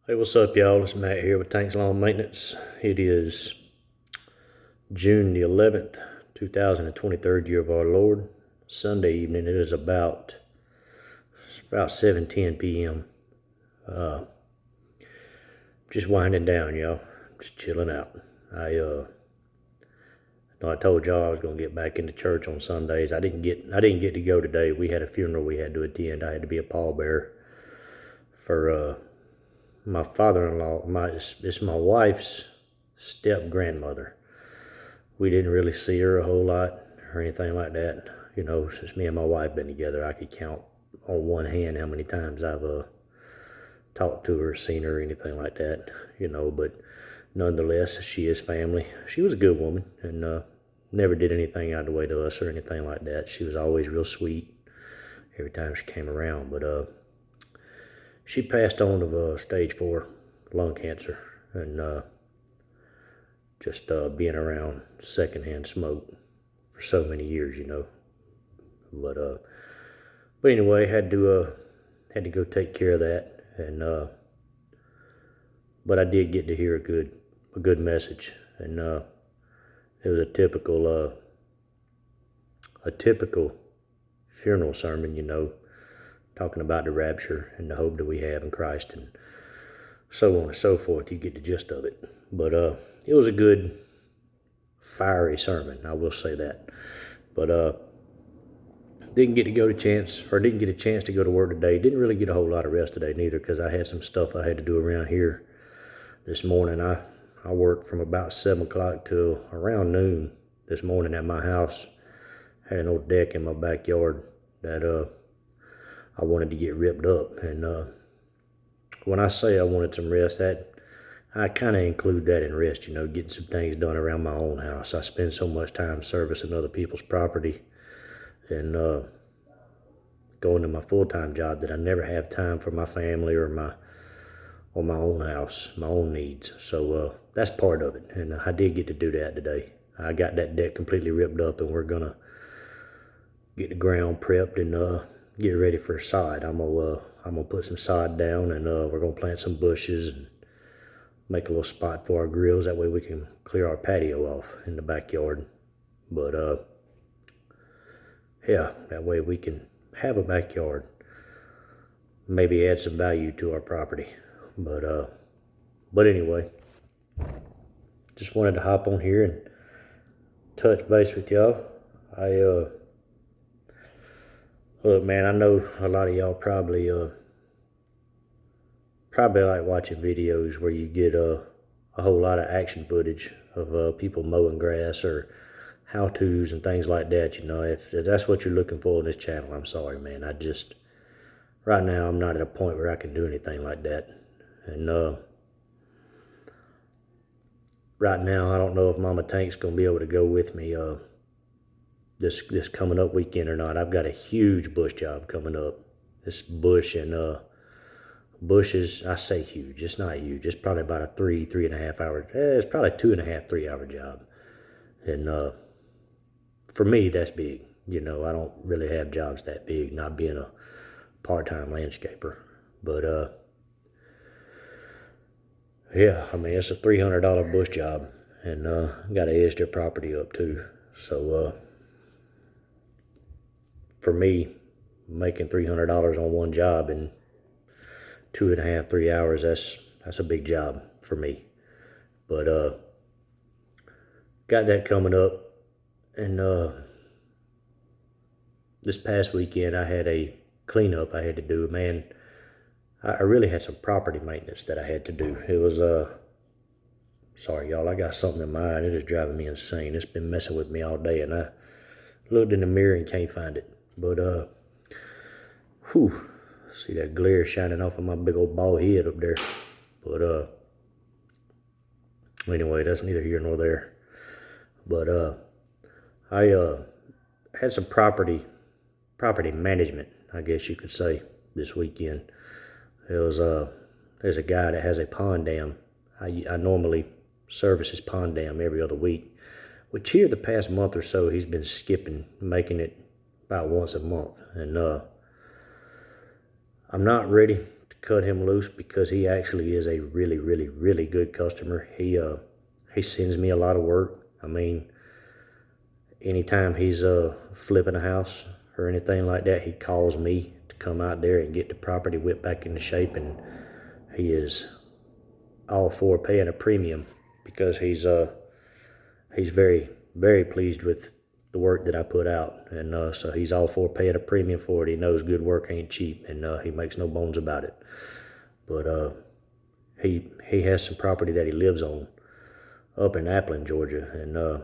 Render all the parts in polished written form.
Hey, what's up, y'all? It's Matt here with Tanks Lawn Maintenance. It is June the 11th, 2023, year of our Lord. Sunday evening. It is about 7:10 p.m. Just winding down, y'all. Just chilling out. I told y'all I was gonna get back into church on Sundays. I didn't get to go today. We had a funeral we had to attend. I had to be a pallbearer for my father-in-law. It's my wife's step-grandmother. We didn't really see her a whole lot or anything like that. Since me and my wife been together, I could count on one hand how many times I've talked to her, seen her, or anything like that. But nonetheless, she is family. She was a good woman and never did anything out of the way to us or anything like that. She was always real sweet every time she came around. But she passed on of stage 4 lung cancer and just being around secondhand smoke for so many years. But anyway, had to go take care of that, and but I did get to hear a good message, and it was a typical funeral sermon, talking about the rapture and the hope that we have in Christ, and so on and so forth. You get the gist of it. But it was a good, fiery sermon, I will say that. But didn't get a chance to go to work today. Didn't really get a whole lot of rest today neither, because I had some stuff I had to do around here this morning. I worked from about 7 o'clock till around noon this morning at my house. Had an old deck in my backyard that I wanted to get ripped up, and when I say I wanted some rest, that I kind of include that in rest, getting some things done around my own house. I spend so much time servicing other people's property and going to my full-time job that I never have time for my family or my own house, my own needs. So that's part of it, and I did get to do that today. I got that deck completely ripped up, and we're gonna get the ground prepped and get ready for sod. I'm gonna put some sod down, and we're gonna plant some bushes and make a little spot for our grills. That way we can clear our patio off in the backyard. But yeah, that way we can have a backyard, maybe add some value to our property. But anyway, just wanted to hop on here and touch base with y'all. Look, man, I know a lot of y'all probably like watching videos where you get a whole lot of action footage of people mowing grass or how-tos and things like that. If that's what you're looking for on this channel, I'm sorry, man. Right now, I'm not at a point where I can do anything like that. And right now, I don't know if Mama Tank's gonna be able to go with me this coming up weekend or not. I've got a huge bush job coming up. This bush and bushes, I say huge, it's not huge. It's probably about a 3.5 hour, it's probably 2.5, 3 hour job. And for me, that's big. I don't really have jobs that big, not being a part-time landscaper. But yeah, I mean, it's a $300 bush job, and got to edge their property up too. So for me, making $300 on one job in 2.5, 3 hours, that's a big job for me. But got that coming up, and this past weekend I had a cleanup I had to do. Man, I really had some property maintenance that I had to do. It was sorry y'all, I got something in my eye. It is driving me insane. It's been messing with me all day, and I looked in the mirror and can't find it. But whew, see that glare shining off of my big old bald head up there. But anyway, that's neither here nor there. But I had some property management, I guess you could say, this weekend. There's a guy that has a pond dam. I normally service his pond dam every other week, which here the past month or so he's been skipping, making it about once a month. And I'm not ready to cut him loose because he actually is a really, really, really good customer. He sends me a lot of work. I mean, anytime he's flipping a house or anything like that, he calls me to come out there and get the property whipped back into shape, and he is all for paying a premium because he's very, very pleased with the work that I put out, and so he's all for paying a premium for it. He knows good work ain't cheap, and he makes no bones about it. But he has some property that he lives on up in Appling, Georgia, and I'm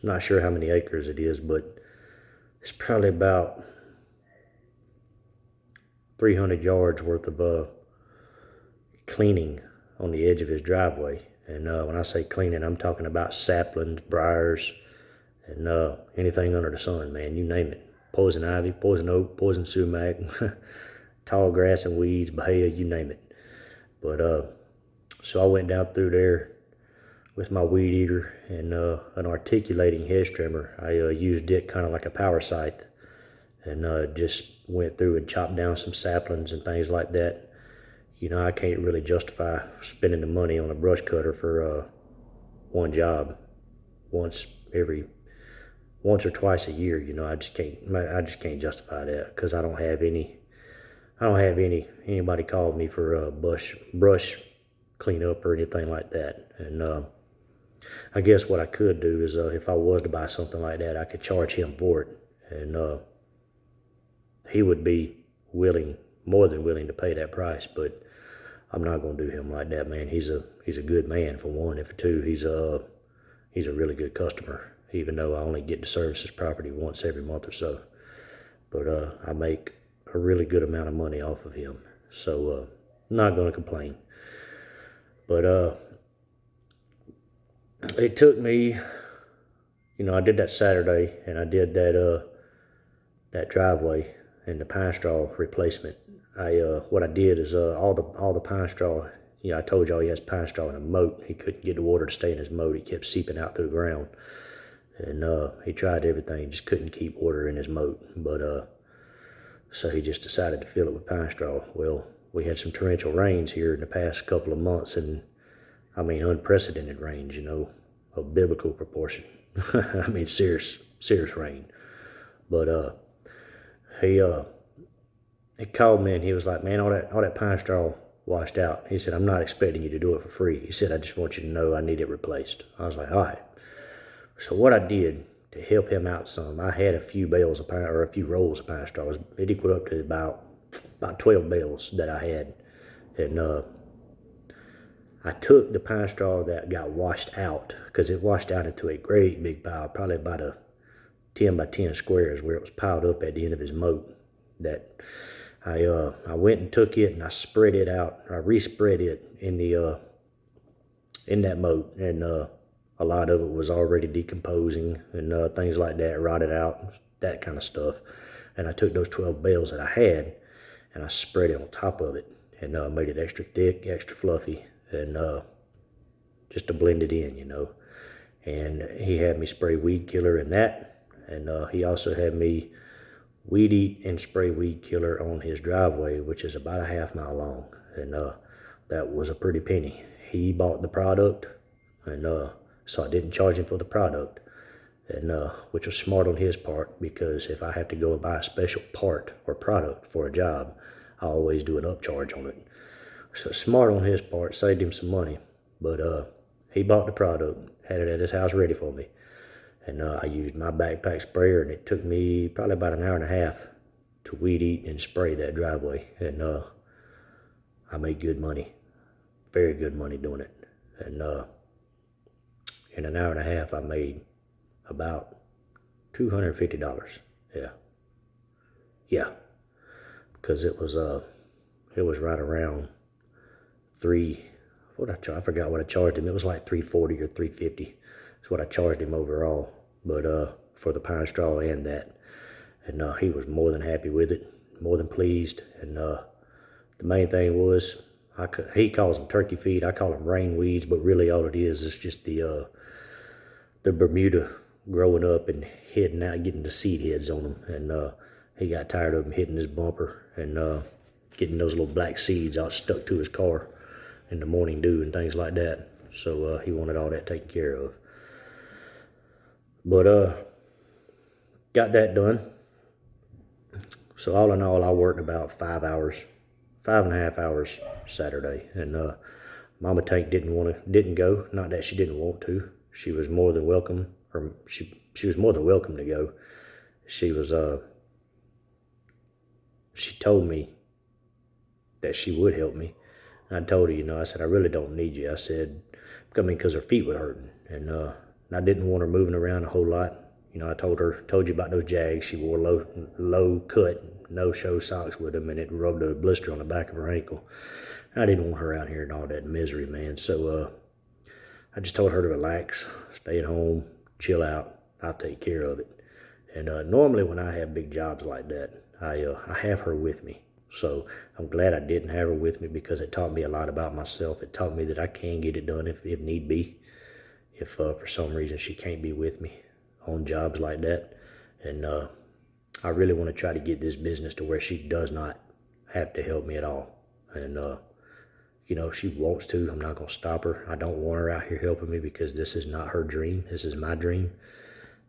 not sure how many acres it is, but it's probably about 300 yards worth of cleaning on the edge of his driveway. And when I say cleaning, I'm talking about saplings, briars, and anything under the sun, man, you name it. Poison ivy, poison oak, poison sumac, tall grass and weeds, bahia, you name it. But so I went down through there with my weed eater and an articulating hedge trimmer. I used it kind of like a power scythe, and just went through and chopped down some saplings and things like that. You know, I can't really justify spending the money on a brush cutter for one job once or twice a year. You know, I just can't justify that because I don't have anybody call me for a brush cleanup or anything like that. And I guess what I could do is if I was to buy something like that, I could charge him for it, and he would be more than willing to pay that price. But I'm not gonna do him like that, man. He's a good man, for one, and for two, he's a really good customer, even though I only get to service his property once every month or so. But I make a really good amount of money off of him, so I'm not gonna complain. But it took me, you know, I did that Saturday, and I did that driveway and the pine straw replacement. What I did is all the pine straw. You know, I told y'all he has pine straw in a moat. He couldn't get the water to stay in his moat. It kept seeping out through the ground, and he tried everything, just couldn't keep water in his moat. But so he just decided to fill it with pine straw. Well, we had some torrential rains here in the past couple of months, and I mean unprecedented rains. You know, of biblical proportion. I mean serious rain. But he called me and he was like, man, all that pine straw washed out. He said, I'm not expecting you to do it for free. He said, I just want you to know I need it replaced. I was like, all right. So what I did to help him out some, I had a few bales of pine, or a few rolls of pine straw. It equaled up to about 12 bales that I had. And I took the pine straw that got washed out, because it washed out into a great big pile, probably about a 10 by 10 squares, where it was piled up at the end of his moat. That I went and took it and I spread it out. I respread it in that moat, and a lot of it was already decomposing and things like that, rotted out, that kind of stuff. And I took those 12 bales that I had and I spread it on top of it, and made it extra thick, extra fluffy, and just to blend it in, you know. And he had me spray weed killer in that, and he also had me weed eat and spray weed killer on his driveway, which is about a half-mile long, and that was a pretty penny. He bought the product, and so I didn't charge him for the product, and which was smart on his part, because if I have to go and buy a special part or product for a job, I always do an upcharge on it. So smart on his part, saved him some money. But he bought the product, had it at his house ready for me. And I used my backpack sprayer, and it took me probably about an hour and a half to weed eat and spray that driveway. And I made good money, very good money doing it. And in an hour and a half, I made about $250. Yeah, because it was right around I forgot what I charged him. It was like $340 or $350. That's what I charged him overall, but for the pine straw and that. And he was more than happy with it, more than pleased. And the main thing was, he calls them turkey feed, I call them rain weeds, but really all it is just the Bermuda growing up and heading out, getting the seed heads on them. And he got tired of them hitting his bumper, and getting those little black seeds out stuck to his car in the morning dew and things like that. So he wanted all that taken care of. But got that done. So all in all, I worked about 5.5 hours Saturday, and Mama Tank didn't go. Not that she didn't want to. She was more than welcome, or she was more than welcome to go. She was she told me that she would help me. And I told her, I said, I really don't need you. I said, because her feet were hurting, and I didn't want her moving around a whole lot. I told you about those Jags. She wore low cut, no show socks with them, and it rubbed a blister on the back of her ankle. I didn't want her out here in all that misery, man. So I just told her to relax, stay at home, chill out. I'll take care of it. And normally when I have big jobs like that, I have her with me. So I'm glad I didn't have her with me, because it taught me a lot about myself. It taught me that I can get it done if need be, if for some reason she can't be with me on jobs like that. And I really want to try to get this business to where she does not have to help me at all. And if she wants to, I'm not going to stop her. I don't want her out here helping me, because this is not her dream. This is my dream.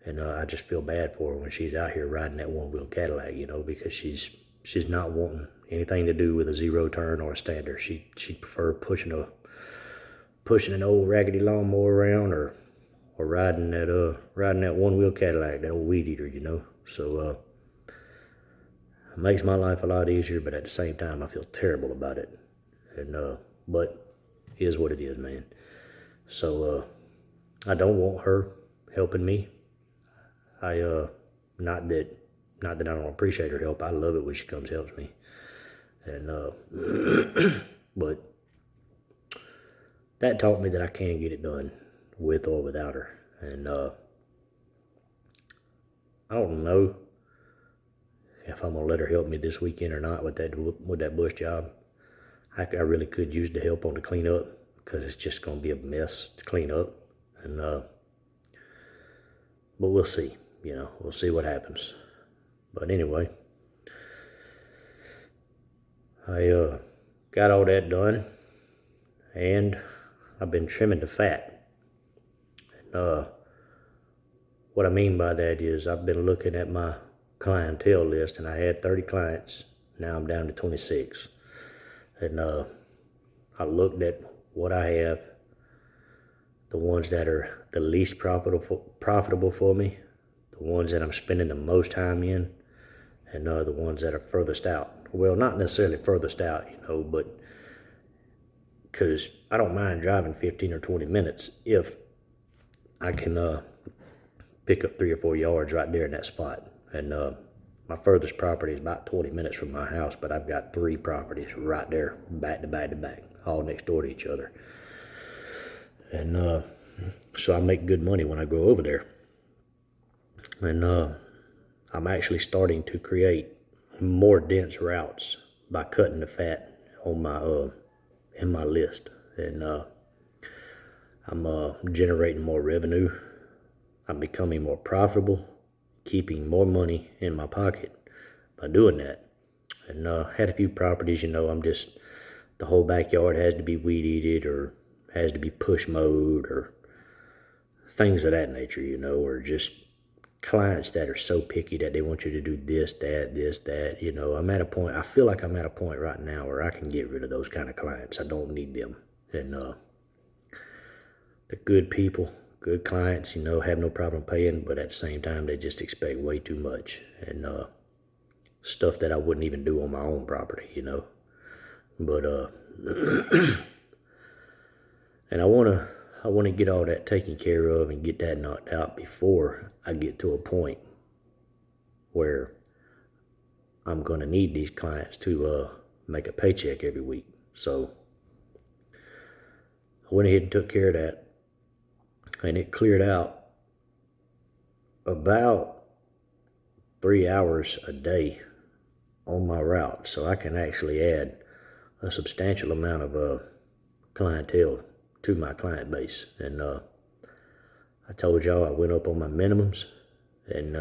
And I just feel bad for her when she's out here riding that one-wheel Cadillac, because she's not wanting anything to do with a zero turn or a stander. She'd prefer pushing an old raggedy lawnmower around, or riding that one-wheel Cadillac, that old weed eater, So it makes my life a lot easier, but at the same time, I feel terrible about it. And but it is what it is, man. So I don't want her helping me. Not that I don't appreciate her help. I love it when she comes and helps me. And but that taught me that I can get it done with or without her. And I don't know if I'm gonna let her help me this weekend or not with that bush job. I really could use the help on the cleanup, because it's just gonna be a mess to clean up. And but we'll see. We'll see what happens. But anyway, I got all that done, and I've been trimming the fat. And what I mean by that is I've been looking at my clientele list, and I had 30 clients. Now I'm down to 26. And I looked at what I have, the ones that are the least profitable for me, the ones that I'm spending the most time in, and the ones that are furthest out. Well, not necessarily furthest out, but because I don't mind driving 15 or 20 minutes if I can pick up 3 or 4 yards right there in that spot. And my furthest property is about 20 minutes from my house, but I've got 3 properties right there, back to back to back, all next door to each other. And so I make good money when I go over there. And I'm actually starting to create more dense routes by cutting the fat on my in my list. And I'm generating more revenue. I'm becoming more profitable, keeping more money in my pocket by doing that. And had a few properties, I'm just, the whole backyard has to be weed eated, or has to be push mowed, or things of that nature, or just clients that are so picky that they want you to do this, that. I feel like I'm at a point right now where I can get rid of those kind of clients. I don't need them. And the good people, good clients, have no problem paying, but at the same time, they just expect way too much. And stuff that I wouldn't even do on my own property, But and I wanna get all that taken care of and get that knocked out before I get to a point where I'm gonna need these clients to make a paycheck every week. So I went ahead and took care of that, and it cleared out about 3 hours a day on my route, so I can actually add a substantial amount of clientele to my client base. And I told y'all I went up on my minimums, and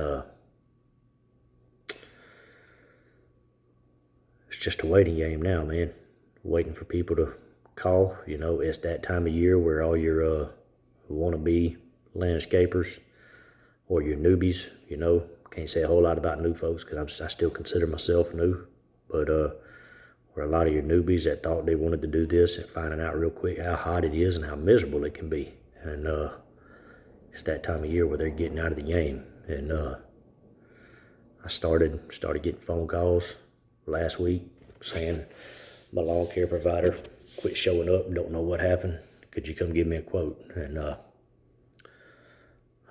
it's just a waiting game now, man. Waiting for people to call. You know, it's that time of year where all your wannabe landscapers or your newbies, you know, can't say a whole lot about new folks because I still consider myself new, but where a lot of your newbies that thought they wanted to do this and finding out real quick how hot it is and how miserable it can be. And it's that time of year where they're getting out of the game. And I started getting phone calls last week saying my lawn care provider quit showing up, don't know what happened. Could you come give me a quote? And I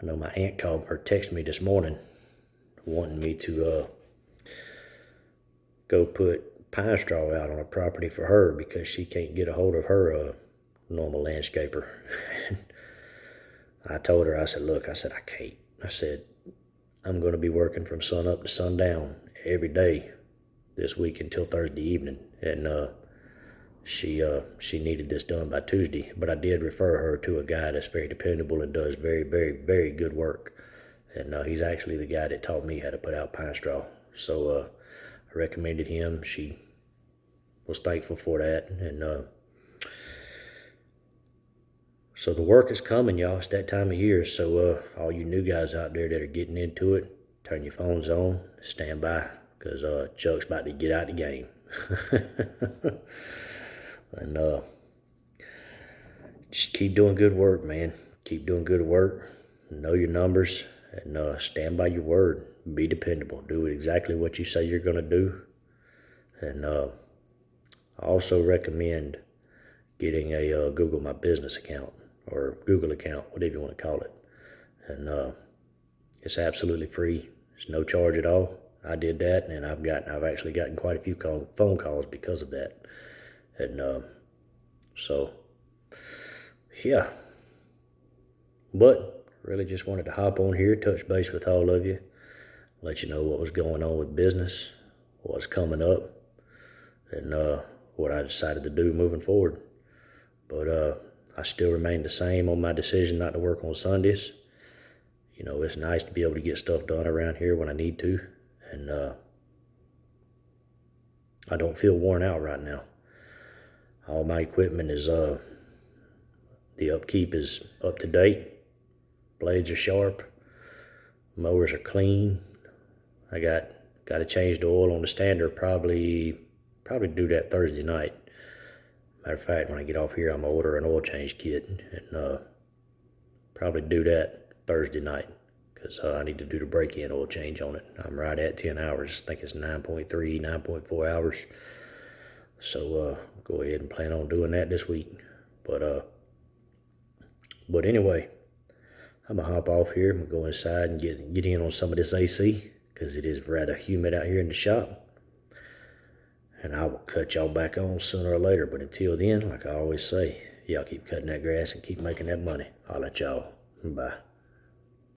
know my aunt called or texted me this morning wanting me to go put pine straw out on a property for her because she can't get a hold of her normal landscaper. I told her, I said, look, I said, I can't. I said, I'm going to be working from sun up to sundown every day this week until Thursday evening. And she needed this done by Tuesday. But I did refer her to a guy that's very dependable and does very, very, very good work. And he's actually the guy that taught me how to put out pine straw. So I recommended him. She was thankful for that. And so the work is coming, y'all. It's that time of year. So all you new guys out there that are getting into it, turn your phones on, stand by, because Chuck's about to get out the game. And just keep doing good work, man. Keep doing good work. Know your numbers, and stand by your word. Be dependable. Do exactly what you say you're going to do. And I also recommend getting a Google My Business account or Google account, whatever you want to call it. And it's absolutely free. It's no charge at all. I did that, and I've actually gotten quite a few phone calls because of that. And so, yeah. But really just wanted to hop on here, touch base with all of you, let you know what was going on with business, what's coming up, and what I decided to do moving forward. But I still remain the same on my decision not to work on Sundays. You know, it's nice to be able to get stuff done around here when I need to. And I don't feel worn out right now. All my equipment is, the upkeep is up to date. Blades are sharp. Mowers are clean. I got to change the oil on the stander, probably do that Thursday night. Matter of fact, when I get off here, I'm going to order an oil change kit and probably do that Thursday night because I need to do the break-in oil change on it. I'm right at 10 hours. I think it's 9.3, 9.4 hours. So go ahead and plan on doing that this week. But anyway, I'm going to hop off here. I'm going to go inside and get in on some of this AC because it is rather humid out here in the shop. And I will cut y'all back on sooner or later. But until then, like I always say, y'all keep cutting that grass and keep making that money. I'll let y'all. Bye.